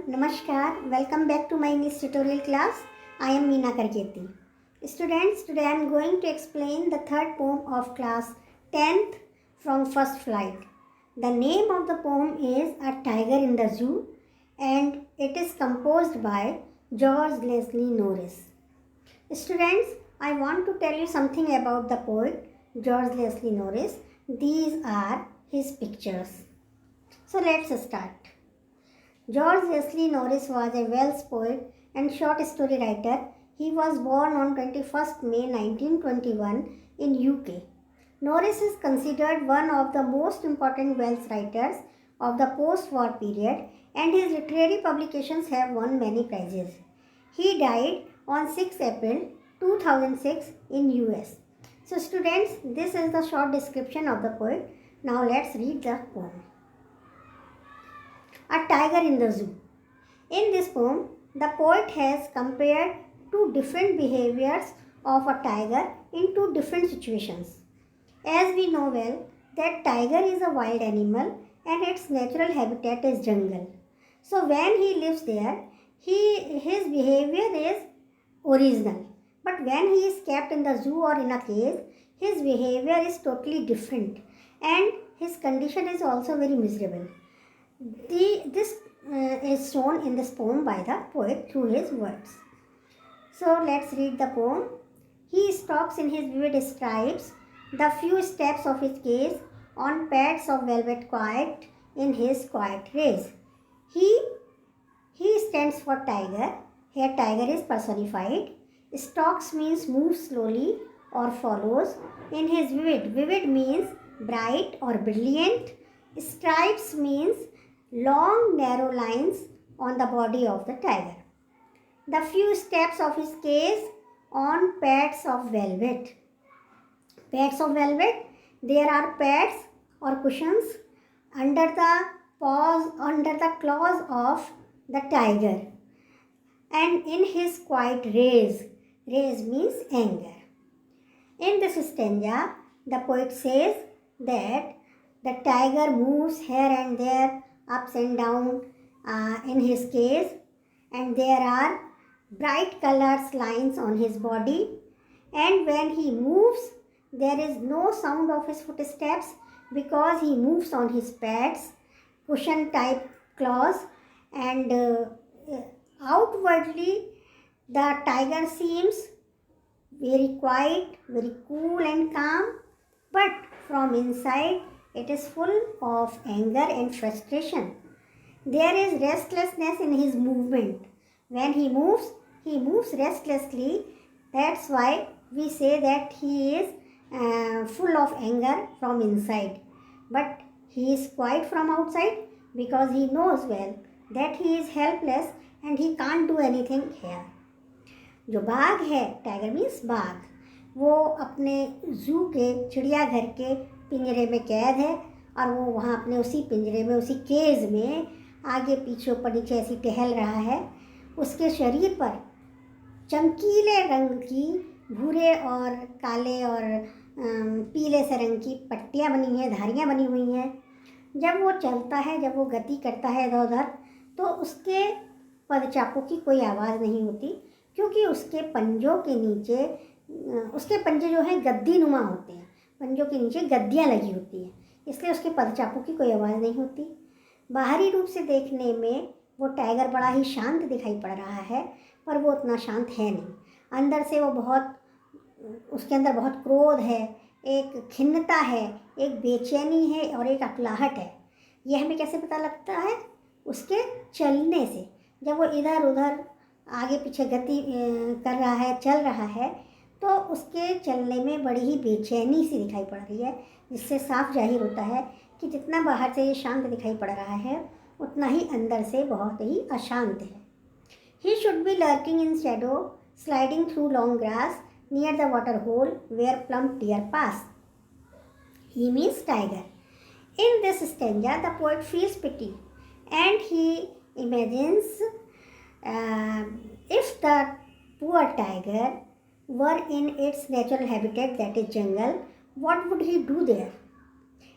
Namaskar. Welcome back to my English tutorial class. I am Meena Karketi. Students, today I am going to explain the third poem of class 10th from First Flight. The name of the poem is A Tiger in the Zoo and it is composed by George Leslie Norris. Students, I want to tell you something about the poet George Leslie Norris. These are his pictures. So let's start. George Leslie Norris was a Welsh poet and short story writer. He was born on 21st May 1921 in UK. Norris is considered one of the most important Welsh writers of the post-war period and his literary publications have won many prizes. He died on 6 April 2006 in US. So students, this is the short description of the poet. Now let's read the poem. A Tiger in the Zoo. In this poem, the poet has compared two different behaviors of a tiger in two different situations. As we know well, that tiger is a wild animal and its natural habitat is jungle. So when he lives there, his behavior is original. But when he is kept in the zoo or in a cage, his behavior is totally different and his condition is also very miserable. This is shown in this poem by the poet through his words. So let's read the poem. He stalks in his vivid stripes the few steps of his cage on pads of velvet quiet in his quiet race. He stands for tiger. Here tiger is personified. Stalks means moves slowly or follows. In his vivid means bright or brilliant. Stripes means long narrow lines on the body of the tiger. The few steps of his cage on pads of velvet. Pads of velvet, there are pads or cushions under the claws of the tiger. And in his quiet race means anger. In this stanza, the poet says that the tiger moves here and there, ups and down in his cage, and there are bright colors lines on his body, and when he moves there is no sound of his footsteps because he moves on his pads, cushion type claws, and outwardly the tiger seems very quiet, very cool and calm, but from inside it is full of anger and frustration. There is restlessness in his movement. When he moves restlessly. That's why we say that he is full of anger from inside. But he is quiet from outside because he knows well that he is helpless and he can't do anything here. जो बाघ है, tiger means बाघ, वो अपने जू के चिड़ियाघर के पिंजरे में कैद है और वो वहाँ अपने उसी पिंजरे में, उसी केज में आगे पीछे ऊपर नीचे ऐसी टहल रहा है. उसके शरीर पर चमकीले रंग की, भूरे और काले और पीले से रंग की पट्टियाँ बनी हुई हैं, धारियाँ बनी हुई हैं. जब वो चलता है, जब वो गति करता है इधर उधर, तो उसके पदचापों की कोई आवाज़ नहीं होती क्योंकि उसके पंजों के नीचे, उसके पंजे जो हैं गद्दी नुमा होते हैं, पंजों के नीचे गद्दियाँ लगी होती हैं, इसलिए उसके पदचापों की कोई आवाज़ नहीं होती. बाहरी रूप से देखने में वो टाइगर बड़ा ही शांत दिखाई पड़ रहा है, पर वो उतना शांत है नहीं. अंदर से वो उसके अंदर बहुत क्रोध है, एक खिन्नता है, एक बेचैनी है और एक अकलाहट है. यह हमें कैसे पता लगता है? उसके चलने से. जब वो इधर उधर आगे पीछे गति कर रहा है, चल रहा है, तो उसके चलने में बड़ी ही बेचैनी सी दिखाई पड़ रही है, जिससे साफ जाहिर होता है कि जितना बाहर से ये शांत दिखाई पड़ रहा है उतना ही अंदर से बहुत ही अशांत है. He should be lurking in shadow, sliding through long grass near the water hole where plump deer pass. He means tiger. In this stanza, the poet feels pity and he imagines if the poor tiger were in its natural habitat, that is jungle, what would he do there?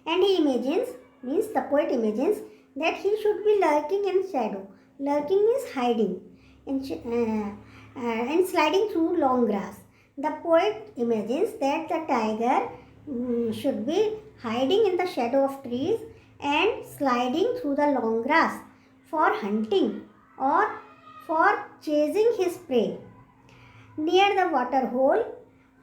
And he imagines, means the poet imagines that he should be lurking in shadow, Lurking means hiding and sliding through long grass. The poet imagines that the tiger should be hiding in the shadow of trees and sliding through the long grass for hunting or for chasing his prey. Near the water hole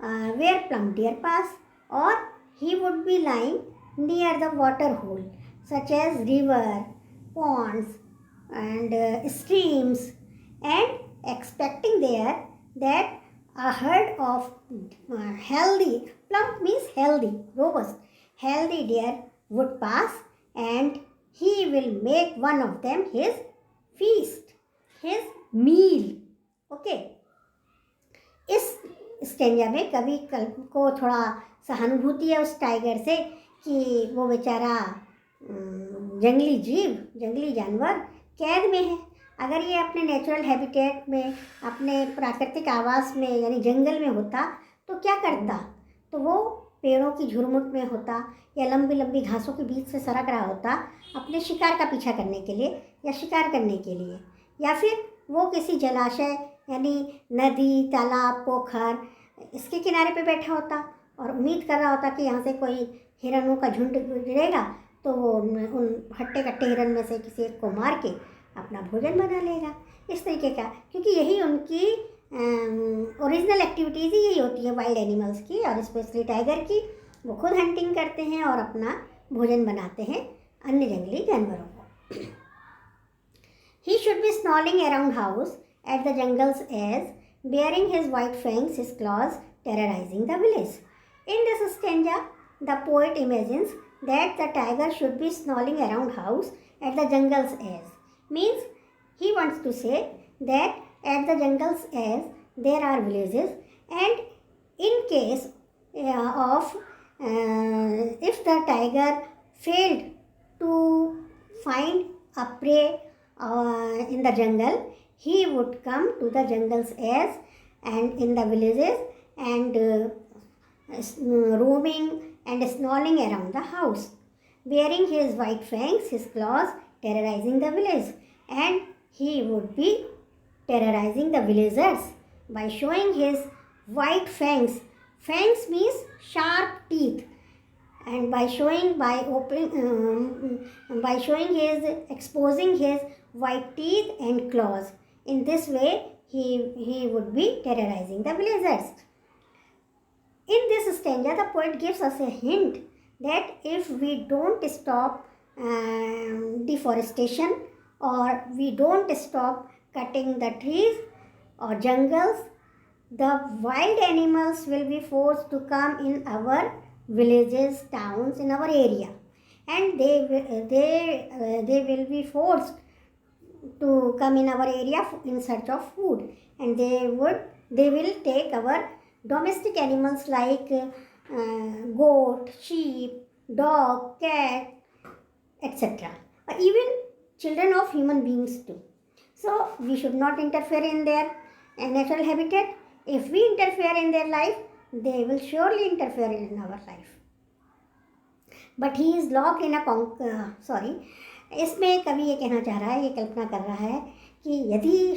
where plum deer pass, or he would be lying near the water hole such as river, ponds and streams, and expecting there that a herd of healthy, plump means healthy, robust, healthy deer would pass, and he will make one of them his feast, his meal. Okay. इस stanza में कवि को थोड़ा सहानुभूति है उस tiger से कि वो बेचारा जंगली जीव, जंगली जानवर कैद में है। अगर ये अपने नेचुरल हैबिटेट में, अपने प्राकृतिक आवास में यानी जंगल में होता तो क्या करता? तो वो पेड़ों की झुरमुट में होता या लंबी लंबी घासों के बीच से सरक रहा होता अपने शिकार का पीछा करने के लिए या शिकार करने के लिए, या फिर वो किसी जलाशय यानी नदी, तालाब, पोखर इसके किनारे पे बैठा होता और उम्मीद कर रहा होता कि यहाँ से कोई हिरणों का झुंड गुजरेगा तो वो उन हट्टे कट्टे हिरन में से किसी एक को मार के अपना भोजन बना लेगा। इस तरीके का, क्योंकि यही उनकी ओरिजिनल एक्टिविटीज़ ही यही होती है वाइल्ड एनिमल्स की, और स्पेशली टाइगर की। वो खुद हंटिंग करते हैं और अपना भोजन बनाते हैं अन्य जंगली जानवरों को। He should be snarling around house at the jungle's edge, bearing his white fangs, his claws, terrorizing the village. In this stanza, the poet imagines that the tiger should be snarling around house at the jungle's edge. Means he wants to say that at the jungle's edge there are villages, and in case of if the tiger failed to find a prey in the jungle, he would come to the jungle's edge and in the villages and roaming and snarling around the house, bearing his white fangs, his claws, terrorizing the village. And he would be terrorizing the villagers by showing his white fangs. Fangs means sharp teeth, and by showing exposing his white teeth and claws. In this way, he would be terrorizing the villagers. In this stanza, the poet gives us a hint that if we don't stop deforestation, or we don't stop cutting the trees or jungles, the wild animals will be forced to come in our villages, towns, in our area, and they will be forced to come in our area in search of food, and they will take our domestic animals like goat, sheep, dog, cat, etc., or even children of human beings too. So we should not interfere in their natural habitat. If we interfere in their life, they will surely interfere in our life. But he is locked in a इसमें कवि ये कहना चाह रहा है, ये कल्पना कर रहा है कि यदि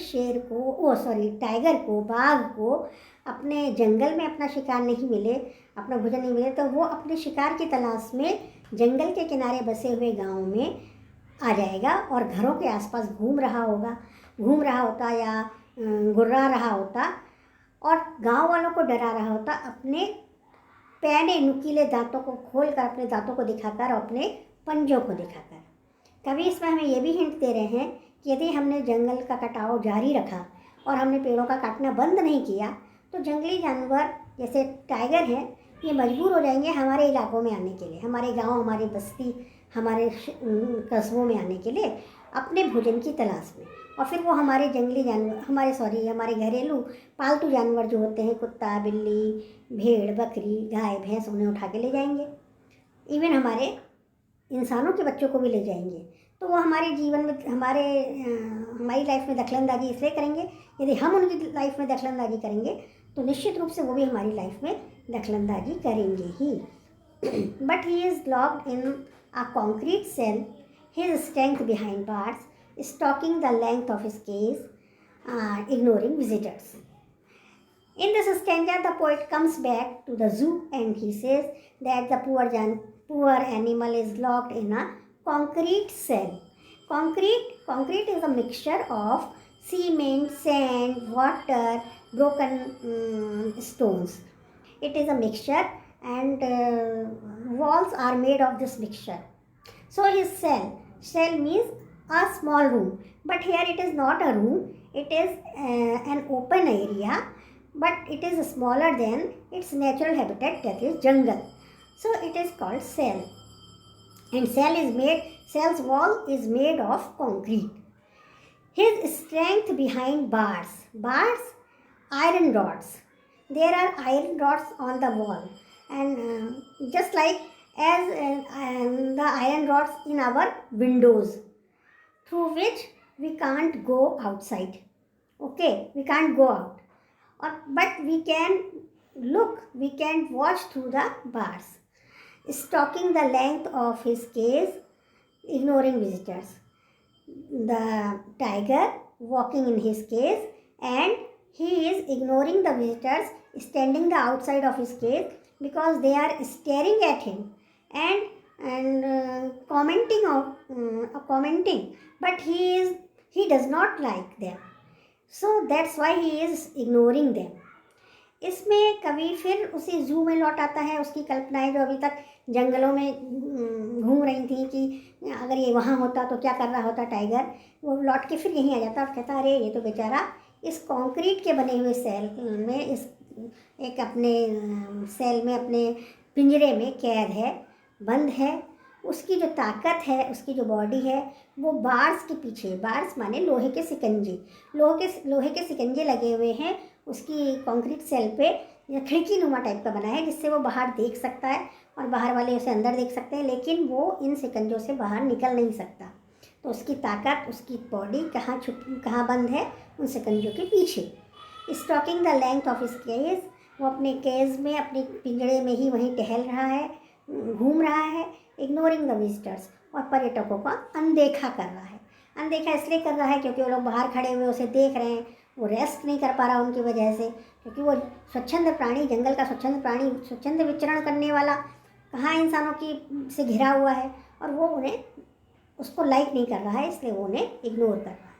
टाइगर को, बाघ को अपने जंगल में अपना शिकार नहीं मिले, अपना भोजन नहीं मिले, तो वो अपने शिकार की तलाश में जंगल के किनारे बसे हुए गाँव में आ जाएगा और घरों के आसपास घूम रहा होता या गुर्रा रहा होता और गांव वालों को डरा रहा होता, अपने पैने नुकीले दांतों को खोलकर, अपने दांतों को दिखाकर और अपने पंजों को दिखाकर। कवि इसमें हमें ये भी हिंट दे रहे हैं कि यदि हमने जंगल का कटाव जारी रखा और हमने पेड़ों का काटना बंद नहीं किया तो जंगली जानवर जैसे टाइगर हैं ये मजबूर हो जाएंगे हमारे इलाकों में आने के लिए, हमारे गांव, हमारी बस्ती, हमारे कस्बों में आने के लिए अपने भोजन की तलाश में। और फिर वो हमारे जंगली जानवर, हमारे घरेलू पालतू जानवर जो होते हैं, कुत्ता, बिल्ली, भेड़, बकरी, गाय, भैंस, उन्हें उठा के ले जाएंगे। इवन हमारे इंसानों के बच्चों को भी ले जाएंगे। तो वो हमारे जीवन में, हमारी लाइफ में दखलंदाजी इसलिए करेंगे, यदि हम उनकी लाइफ में दखलंदाजी करेंगे तो निश्चित रूप से वो भी हमारी लाइफ में दखलंदाजी करेंगे ही। But he is locked in a concrete cell, his strength behind bars, stalking the length of his cage, ignoring visitors. In this stanza, the poet comes back to the zoo and he says that the poor animal is locked in a concrete cell. Concrete is a mixture of cement, sand, water, broken stones. It is a mixture, and walls are made of this mixture. So his cell means a small room, but here it is not a room, it is an open area, but it is smaller than its natural habitat, that is jungle. So it is called cell, and cell's wall is made of concrete. His strength behind bars, iron rods. There are iron rods on the wall, and just like as the iron rods in our windows, through which we can't go outside. Okay, we can't go out, but we can we can watch through the bars, stalking the length of his cage, ignoring visitors. The tiger walking in his cage, and he is ignoring the visitors standing the outside of his cage because they are staring at him and commenting, but he does not like them, so that's why he is ignoring them. इसमें कवि फिर उसी जू में लौट आता है, उसकी कल्पनाएं जो अभी तक जंगलों में घूम रही थी कि अगर ये वहाँ होता तो क्या कर रहा होता टाइगर, वो लौट के फिर यहीं आ जाता और कहता अरे ये तो बेचारा इस कंक्रीट के बने हुए सेल में, इस एक अपने सेल में, अपने पिंजरे में कैद है, बंद है। उसकी जो ताकत है, उसकी जो बॉडी है, वो बार्स के पीछे, बार्स माने लोहे के सिकंजे, लोहे के सिकंजे लगे हुए हैं उसकी कंक्रीट सेल पे, या खिड़की नुमा टाइप का बना है जिससे वो बाहर देख सकता है और बाहर वाले उसे अंदर देख सकते हैं, लेकिन वो इन सिकंजों से बाहर निकल नहीं सकता। तो उसकी ताकत, उसकी बॉडी कहाँ बंद है, उन सिकंजों के पीछे। Stalking the length of his cage, वो अपने केज में, अपने पिंजड़े में ही वहीं टहल रहा है, घूम रहा है। इग्नोरिंग द विजिटर्स, और पर्यटकों का अनदेखा कर रहा है। अनदेखा इसलिए कर रहा है क्योंकि वो लोग बाहर खड़े हुए उसे देख रहे हैं, वो रेस्ट नहीं कर पा रहा उनकी वजह से, क्योंकि वो स्वच्छंद प्राणी, जंगल का स्वच्छंद प्राणी, स्वच्छंद विचरण करने वाला कहाँ इंसानों की से घिरा हुआ है, और वो उन्हें उसको लाइक नहीं कर रहा है, इसलिए वो उन्हें इग्नोर कर रहा है,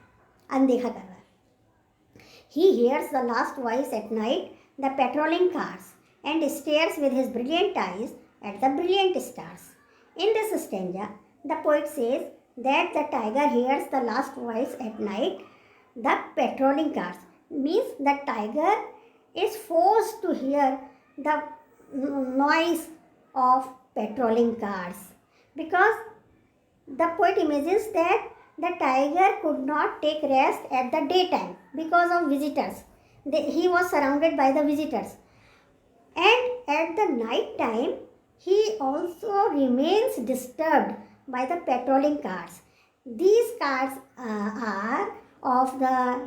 अनदेखा कर रहा है। He hears the last voice at night, the patrolling cars, and stares with his brilliant eyes at the brilliant stars. In this stanza, the poet says that the tiger hears the last voice at night, the patrolling cars. Means the tiger is forced to hear the noise of patrolling cars, because the poet imagines that the tiger could not take rest at the daytime because of visitors. He was surrounded by the visitors, and at the night time he also remains disturbed by the patrolling cars. These cars are of the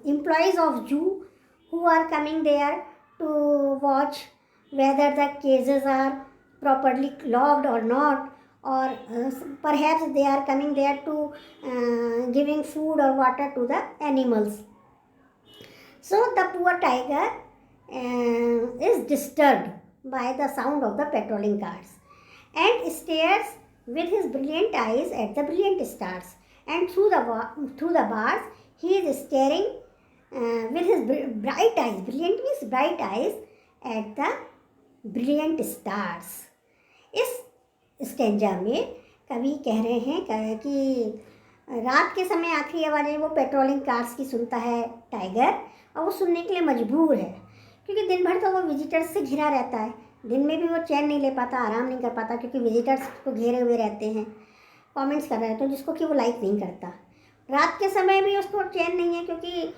employees of zoo who are coming there to watch whether the cages are properly locked or not, or perhaps they are coming there to giving food or water to the animals. So the poor tiger is disturbed by the sound of the patrolling cars and stares with his brilliant eyes at the brilliant stars, and through the bars he is staring with his bright eyes, brilliant means bright eyes, at the brilliant stars. इस stanza में कवि कह रहे हैं कि रात के समय आखिरी आवाज़ें वो पेट्रोलिंग कार्स की सुनता है टाइगर, और वो सुनने के लिए मजबूर है क्योंकि दिन भर तो वो विजिटर्स से घिरा रहता है। दिन में भी वो चैन नहीं ले पाता, आराम नहीं कर पाता, क्योंकि विजिटर्स को घेरे हुए रहते हैं, कमेंट्स कर रहे हैं तो जिसको कि वो लाइक नहीं करता। रात के समय भी उसको चैन नहीं है क्योंकि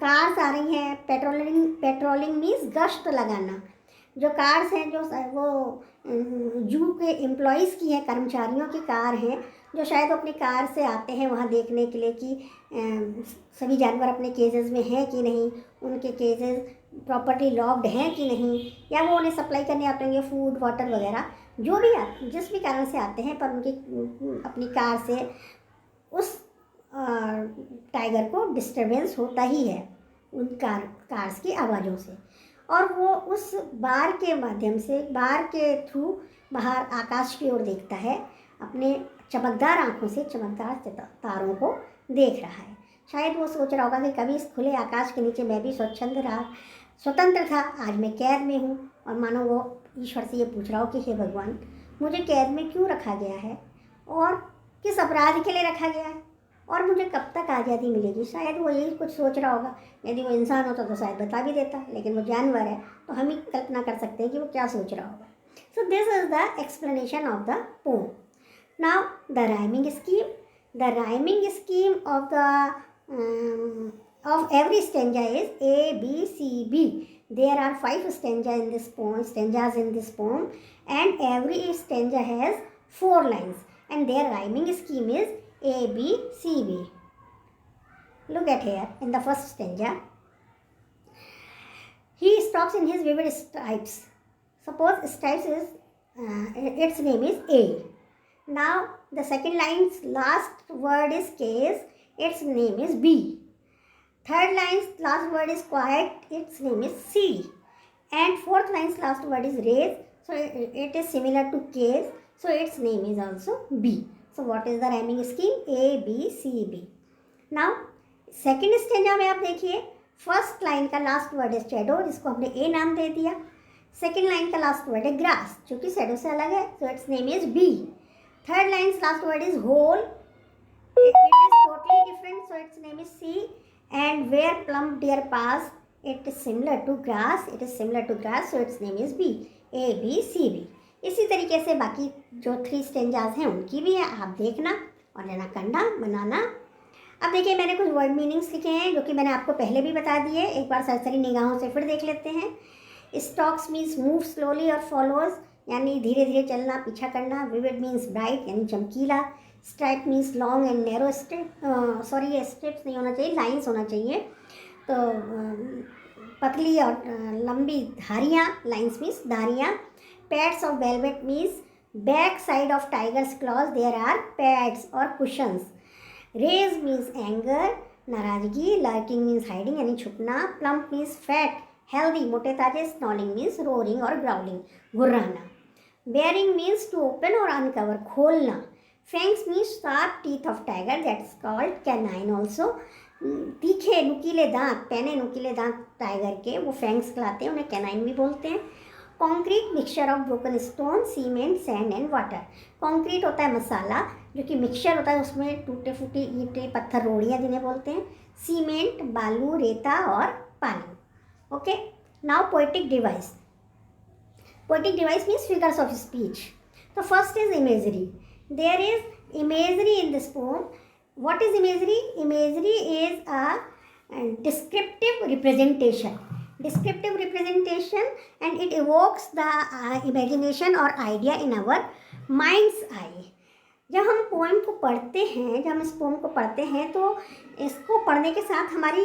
कार्स आ रही हैं। पेट्रोलिंग मीन्स गश्त लगाना। जो कार्स हैं, जो वो जू के एम्प्लॉयज़ की हैं, कर्मचारियों की कार हैं, जो शायद अपनी कार से आते हैं वहाँ देखने के लिए कि सभी जानवर अपने केजेस में हैं कि नहीं, उनके केजेस प्रॉपर्ली लॉक्ड हैं कि नहीं, या वो उन्हें सप्लाई करने आते होंगे फूड वाटर वगैरह, जो भी जिस भी कारण से आते हैं, पर उनकी अपनी कार से उस टाइगर को डिस्टरबेंस होता ही है उन कार्स की आवाज़ों से, और वो उस बार के माध्यम से, बार के थ्रू बाहर आकाश की ओर देखता है, अपने चमकदार आंखों से चमकदार तारों को देख रहा है। शायद वो सोच रहा होगा कि कभी इस खुले आकाश के नीचे मैं भी स्वतंत्र था, आज मैं कैद में हूँ। और मानो वो ईश्वर से ये पूछ रहा हो कि हे भगवान, मुझे कैद में क्यों रखा गया है और किस अपराध के लिए रखा गया है, और मुझे कब तक आज़ादी मिलेगी। शायद वो यही कुछ सोच रहा होगा। यदि वो इंसान होता तो शायद बता भी देता, लेकिन वो जानवर है तो हम ही कल्पना कर सकते हैं कि वो क्या सोच रहा होगा। So this is the explanation of the pome. Now the rhyming scheme. The rhyming scheme of every stanza is A, B, C, B. There are 5 stanzas in this poem, and every stanza has 4 lines, and their rhyming scheme is A, B, C, B. Look at here in the first stanza. He stalks in his vivid stripes. Suppose stripes is its name is A. Now the second line's last word is case. Its name is B. Third line's last word is quiet. Its name is C. And fourth line's last word is raise. So it is similar to case. So its name is also B. So what is the rhyming scheme? A, B, C, B. Now second stanza में आप देखिए, first line का last word है shadow, जिसको हमने A नाम दे दिया। सेकेंड लाइन का लास्ट वर्ड है ग्रास, जो कि शेडो से अलग है, so its name is B. Third line last word is whole, it is totally different, so its name is C. And where plum deer pass, it is similar to grass, so its name is B. A, B, C, B. इसी तरीके से बाकी जो 3 stanzas हैं उनकी भी है, आप देखना और लेना करना बनाना। अब देखिए, मैंने कुछ वर्ड मीनिंग्स लिखे हैं जो कि मैंने आपको पहले भी बता दिए, एक बार सरसरी निगाहों से फिर देख लेते हैं। स्टॉक्स मीन्स मूव स्लोली और फॉलोअर्स, यानी धीरे धीरे चलना, पीछा करना। विविड मीन्स ब्राइट, यानी चमकीला। Stripe means long and narrow strip, sorry strips नहीं होना चाहिए, लाइन्स होना चाहिए। तो पतली और लंबी धारियाँ, लाइन्स मीन्स धारियाँ। Pads of velvet means back side of tigers claws there are pads और कुशंस। रेज मीन्स एंगर, नाराजगी। लर्किंग मीन्स हाइडिंग, यानी छुपना। प्लम्प मीन्स फैट, हेल्दी, मोटे ताजे। स्नॉलिंग मीन्स रोरिंग और ग्राउलिंग, गुर्राना। बेयरिंग मीन्स टू ओपन और uncover, खोलना। Fangs means sharp teeth of tiger, that's called canine also. तीखे नुकीले दांत, पैने नुकीले दांत टाइगर के, वो फैंग्स कहलाते हैं, उन्हें कैनाइन भी बोलते हैं। Concrete mixture of broken stone, cement, sand and water. Concrete होता है मसाला, जो कि मिक्सचर होता है, उसमें टूटे फूटे ईंटें, पत्थर, रोड़ियाँ जिन्हें बोलते हैं। सीमेंट, बालू, रेता और पानी। Okay, now poetic device. Poetic device means figures of speech. तो first is imagery. There is imagery in this poem. What is imagery? Imagery is a descriptive representation and it evokes the imagination or idea in our mind's eye. जब हम poem को पढ़ते हैं, जब हम इस poem को पढ़ते हैं, तो इसको पढ़ने के साथ हमारी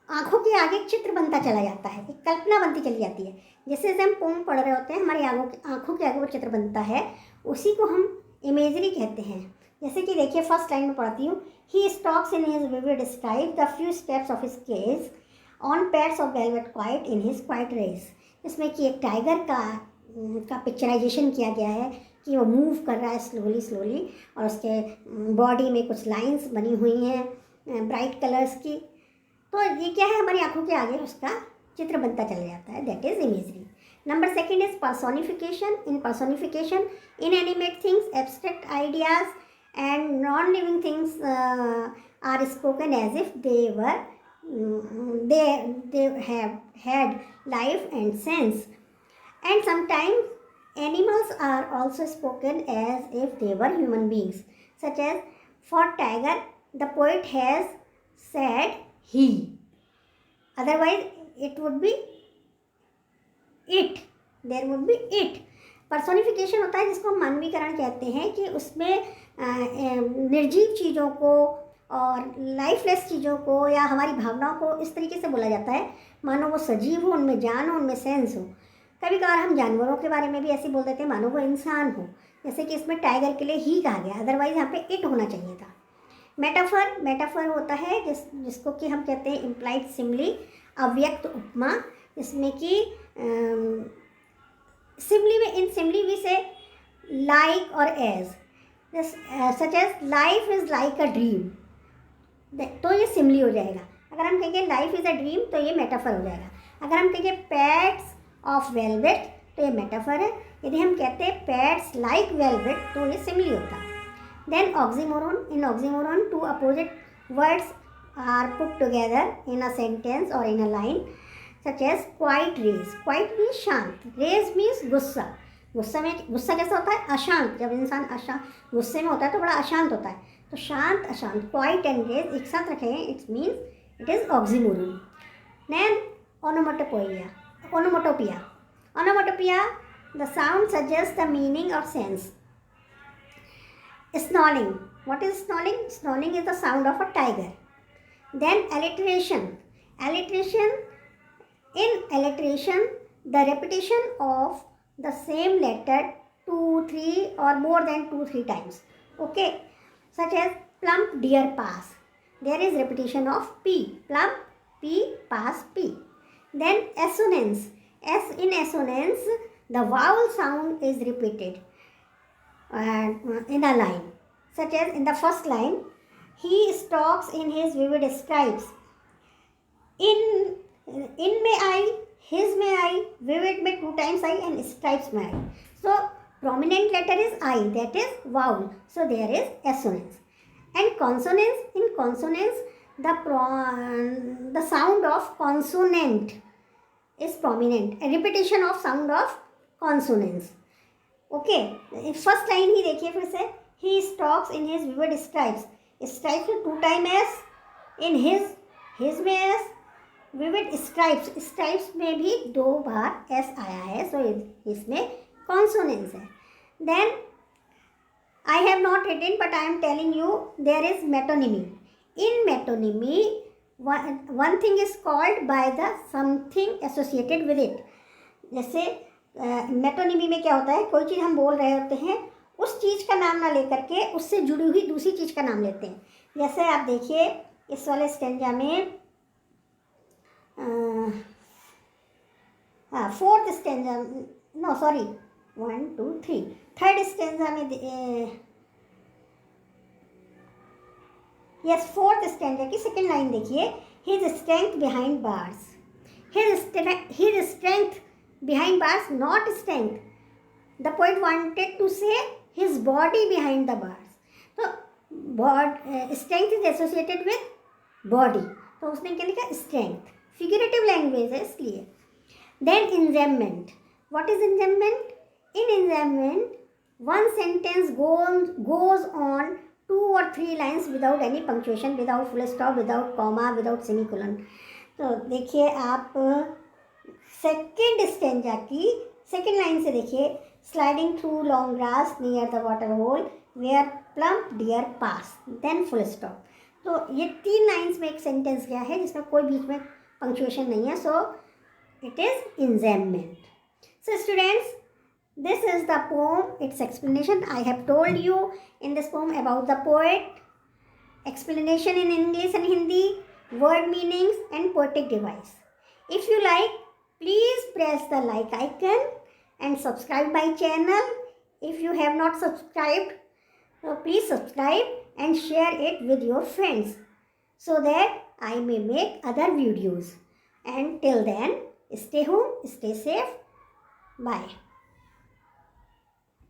आंखों के आगे एक चित्र बनता चला जाता है, एक कल्पना बनती चली जाती है। जैसे जैसे हम पोएम पढ़ रहे होते हैं, हमारी आंखों के आगे वो चित्र बनता है, उसी को हम इमेजरी कहते हैं। जैसे कि देखिए, फर्स्ट लाइन में पढ़ती हूँ। He stalks in his vivid stripe the few steps of his cage on pads of velvet quiet in his quiet rage. इसमें कि एक टाइगर का पिक्चराइजेशन किया गया है कि वो मूव कर रहा है स्लोली, और उसके बॉडी में कुछ लाइंस बनी हुई हैं ब्राइट कलर्स की। तो ये क्या है, हमारी आंखों के आगे उसका चित्र बनता चला जाता है, that is imagery. Number second is personification. In personification, inanimate things, abstract ideas and non-living things are spoken as if they have had life and sense. And sometimes animals are also spoken as if they were human beings, such as for tiger the poet has said he, otherwise it would be it, there would be it. Personification होता है जिसको हम मानवीकरण कहते हैं, कि उसमें निर्जीव चीज़ों को और लाइफलेस चीज़ों को या हमारी भावनाओं को इस तरीके से बोला जाता है मानो वो सजीव हो, उनमें जान हो, उनमें सेंस हो। कभी कभार हम जानवरों के बारे में भी ऐसे बोल देते हैं मानो वो इंसान हो। जैसे कि इसमें टाइगर के लिए ही कहा गया, अदरवाइज यहाँ पे इट होना चाहिए था। मेटाफर होता है जिसको कि हम कहते हैं इम्प्लाइड सिमली, अव्यक्त उपमा, जिसमें कि सिमली में, in simile we say like और as, such as life is like a dream, तो ये सिमली हो जाएगा। अगर हम कहेंगे लाइफ इज़ अ ड्रीम तो ये मेटाफर हो जाएगा। अगर हम कहेंगे पैड्स ऑफ वेलवेट तो ये मेटाफर है। यदि हम कहते हैं पैड्स लाइक वेलवेट तो ये सिमली होता है। Then oxymoron, in oxymoron two opposite words are put together in a sentence और in a line, such as quiet rage, quiet means शांत, रेज मीन्स गुस्सा, गुस्सा कैसा होता है, अशांत, जब इंसान अशांत गुस्से में होता है तो बड़ा अशांत होता है, तो शांत अशांत, क्वाइट एंड रेज एक साथ रखे हैं, it's means it is oxymoron. Then onomatopoeia, the sound suggest the meaning और sense. Snarling, what is snarling? Snarling is the sound of a tiger. Then alliteration, in alliteration the repetition of the same letter 2, 3 or more than 2, 3 times, okay, such as plump deer pass, there is repetition of p, plump, p, pass, p. Then assonance, in assonance the vowel sound is repeated in a line, such as in the first line, he stalks in his vivid stripes, in में आई, his में आई, vivid में 2 times I and stripes में आई, so prominent letter is I, that is vowel, so there is assonance. And consonance, in consonance the sound of consonant is prominent, a repetition of sound of consonants, okay. First line ही देखिए फिर से, he stalks in his vivid stripes, stripes में 2 time S, in his में S, vivid stripes में भी 2 बार S आया है, सो इसमें कॉन्सोनेंस है। Then I have not written but I am telling you, there is metonymy. In metonymy one thing is called by the something associated with it. जैसे metonymy में क्या होता है, कोई चीज़ हम बोल रहे होते हैं, उस चीज़ का नाम ना लेकर के उससे जुड़ी हुई दूसरी चीज़ का नाम लेते हैं। जैसे आप देखिए इस वाले स्टेंजा में, हाँ fourth stanza, no sorry 1, 2, 3, third stanza में, यस फोर्थ स्टेंजा की सेकेंड लाइन देखिए, his strength behind bars, his strength behind bars, not strength. The poet wanted to say his body behind the bars. So strength is associated with body, तो उसने क्या लिखा, strength, figurative language है इसलिए। Then enjambment, what is enjambment? In enjambment one sentence goes on 2 or 3 lines without any punctuation, without full stop, without comma, without semicolon। तो देखिए आप second stanza की सेकेंड लाइन से देखिए, sliding through long grass near the water hole where plump deer pass, then full stop. तो ये 3 lines में एक सेंटेंस गया है जिसमें कोई बीच में पंक्चुएशन नहीं है, so it is enjambment. So students, this is the poem, its explanation. I have told you in this poem about the poet, explanation in English and Hindi, word meanings and poetic device. If you like, please press the like icon and subscribe my channel. If you have not subscribed, so please subscribe and share it with your friends so that I may make other videos. And till then, stay home, stay safe. Bye.